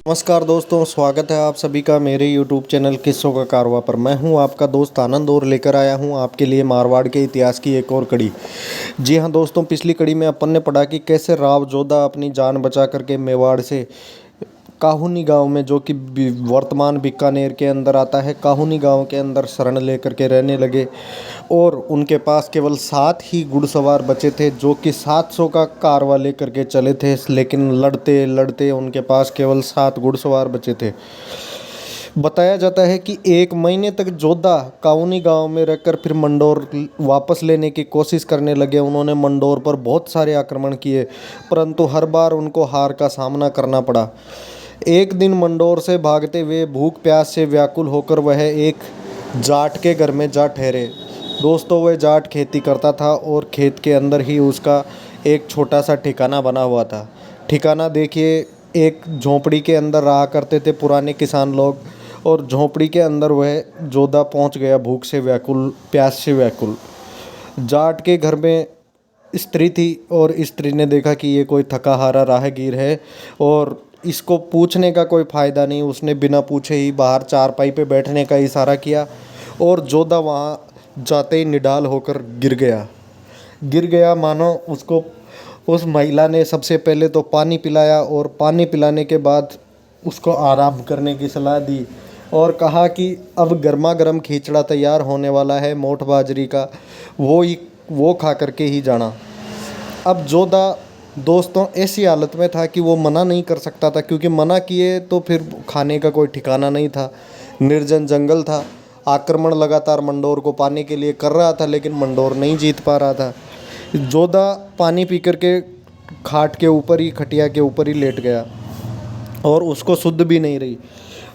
नमस्कार दोस्तों, स्वागत है आप सभी का मेरे YouTube चैनल किस्सों का कारवां पर। मैं हूं आपका दोस्त आनंद और लेकर आया हूं आपके लिए मारवाड़ के इतिहास की एक और कड़ी। जी हां दोस्तों, पिछली कड़ी में अपन ने पढ़ा कि कैसे राव जोधा अपनी जान बचा करके मेवाड़ से काहुनी गांव में, जो कि वर्तमान बीकानेर के अंदर आता है, काहुनी गांव के अंदर शरण लेकर के रहने लगे। और उनके पास केवल 7 ही घुड़सवार बचे थे, जो कि 700 का कारवा लेकर के चले थे। लेकिन लड़ते लड़ते उनके पास केवल 7 घुड़सवार बचे थे। बताया जाता है कि 1 महीने तक जोधा काहुनी गांव में रहकर फिर मंडोर वापस लेने की कोशिश करने लगे। उन्होंने मंडोर पर बहुत सारे आक्रमण किए, परंतु हर बार उनको हार का सामना करना पड़ा। एक दिन मंडोर से भागते हुए भूख प्यास से व्याकुल होकर वह एक जाट के घर में जा ठहरे। दोस्तों, वह जाट खेती करता था और खेत के अंदर ही उसका एक छोटा सा ठिकाना बना हुआ था। ठिकाना देखिए, एक झोंपड़ी के अंदर रहा करते थे पुराने किसान लोग, और झोंपड़ी के अंदर वह जोधा पहुंच गया, भूख से व्याकुल, प्यास से व्याकुल। जाट के घर में स्त्री थी और स्त्री ने देखा कि ये कोई थका हारा राहगीर है और इसको पूछने का कोई फ़ायदा नहीं। उसने बिना पूछे ही बाहर चारपाई पे बैठने का इशारा किया और जोधा वहाँ जाते ही निढाल होकर गिर गया मानो उसको उस महिला ने सबसे पहले तो पानी पिलाया, और पानी पिलाने के बाद उसको आराम करने की सलाह दी और कहा कि अब गर्मा गर्म खिचड़ा तैयार होने वाला है मोठ बाजरी का, वो खा करके ही जाना। अब जोधा दोस्तों ऐसी हालत में था कि वो मना नहीं कर सकता था, क्योंकि मना किए तो फिर खाने का कोई ठिकाना नहीं था। निर्जन जंगल था। आक्रमण लगातार मंडोर को पाने के लिए कर रहा था, लेकिन मंडोर नहीं जीत पा रहा था। जोधा पानी पी करके खाट के ऊपर ही, खटिया के ऊपर ही लेट गया और उसको सुध भी नहीं रही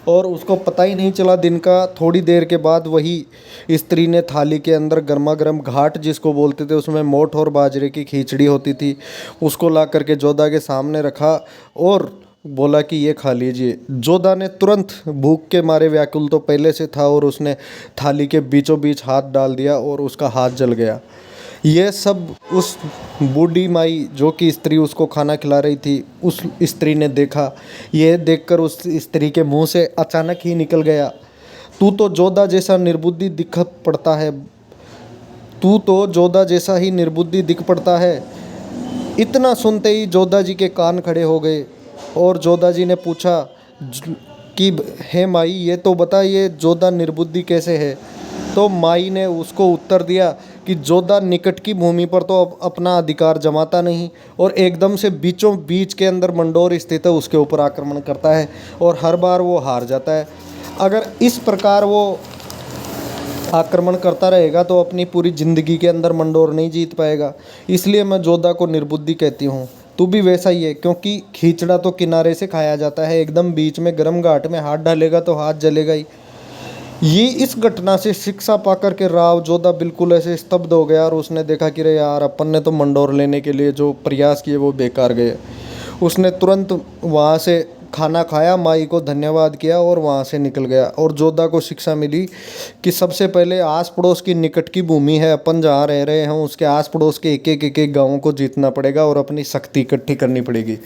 और उसको पता ही नहीं चला दिन का। थोड़ी देर के बाद वही स्त्री ने थाली के अंदर गर्मा गर्म घाट जिसको बोलते थे, उसमें मोठ और बाजरे की खिचड़ी होती थी, उसको ला करके जोधा के सामने रखा और बोला कि ये खा लीजिए। जोधा ने तुरंत, भूख के मारे व्याकुल तो पहले से था, और उसने थाली के बीचों बीच हाथ डाल दिया और उसका हाथ जल गया। यह सब उस बूढ़ी माई, जो कि स्त्री उसको खाना खिला रही थी, उस स्त्री ने देखा। यह देखकर उस स्त्री के मुंह से अचानक ही निकल गया, तू तो जोधा जैसा निर्बुद्धि दिख पड़ता है, तू तो जोधा जैसा ही निर्बुद्धि दिख पड़ता है। इतना सुनते ही जोधा जी के कान खड़े हो गए और जोधा जी ने पूछा कि हे माई, ये तो बता, ये जोधा निर्बुद्धि कैसे है। तो माई ने उसको उत्तर दिया कि जोधा निकट की भूमि पर तो अपना अधिकार जमाता नहीं और एकदम से बीचों बीच के अंदर मंडोर स्थित है, उसके ऊपर आक्रमण करता है और हर बार वो हार जाता है। अगर इस प्रकार वो आक्रमण करता रहेगा तो अपनी पूरी ज़िंदगी के अंदर मंडोर नहीं जीत पाएगा। इसलिए मैं जोधा को निर्बुद्धि कहती हूँ। तू भी वैसा ही है, क्योंकि खींचड़ा तो किनारे से खाया जाता है, एकदम बीच में गर्म घाट में हाथ डालेगा तो हाथ जलेगा ही। ये इस घटना से शिक्षा पाकर के राव जोधा बिल्कुल ऐसे स्तब्ध हो गया और उसने देखा कि रे यार, अपन ने तो मंडोर लेने के लिए जो प्रयास किए वो बेकार गए। उसने तुरंत वहाँ से खाना खाया, माई को धन्यवाद किया और वहाँ से निकल गया। और जोधा को शिक्षा मिली कि सबसे पहले आस पड़ोस की निकट की भूमि है, अपन जहाँ रह रहे हैं उसके आस पड़ोस के एक गाँवों को जीतना पड़ेगा और अपनी शक्ति इकट्ठी करनी पड़ेगी।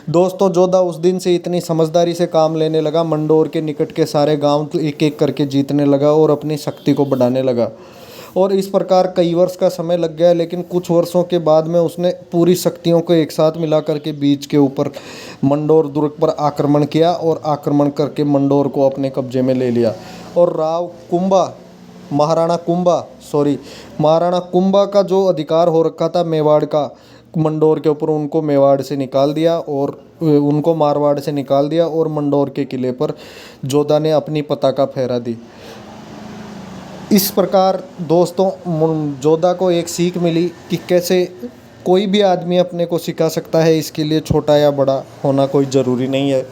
दोस्तों, जोधा उस दिन से इतनी समझदारी से काम लेने लगा, मंडोर के निकट के सारे गांव एक एक करके जीतने लगा और अपनी शक्ति को बढ़ाने लगा। और इस प्रकार कई वर्ष का समय लग गया, लेकिन कुछ वर्षों के बाद में उसने पूरी शक्तियों को एक साथ मिला करके बीच के ऊपर मंडोर दुर्ग पर आक्रमण किया और आक्रमण करके मंडोर को अपने कब्जे में ले लिया। और महाराणा कुंभा का जो अधिकार हो रखा था मेवाड़ का मंडोर के ऊपर, उनको मेवाड़ से निकाल दिया और उनको मारवाड़ से निकाल दिया और मंडोर के किले पर जोधा ने अपनी पताका फहरा दी। इस प्रकार दोस्तों, जोधा को एक सीख मिली कि कैसे कोई भी आदमी अपने को सिखा सकता है, इसके लिए छोटा या बड़ा होना कोई ज़रूरी नहीं है।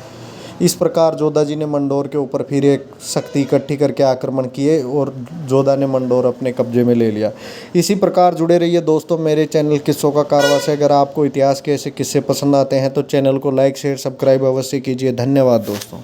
इस प्रकार जोधा जी ने मंडोर के ऊपर फिर एक शक्ति इकट्ठी करके आक्रमण किए और जोधा ने मंडोर अपने कब्जे में ले लिया। इसी प्रकार जुड़े रहिए दोस्तों मेरे चैनल किस्सों का कारवां से। अगर आपको इतिहास के ऐसे किस्से पसंद आते हैं तो चैनल को लाइक शेयर सब्सक्राइब अवश्य कीजिए। धन्यवाद दोस्तों।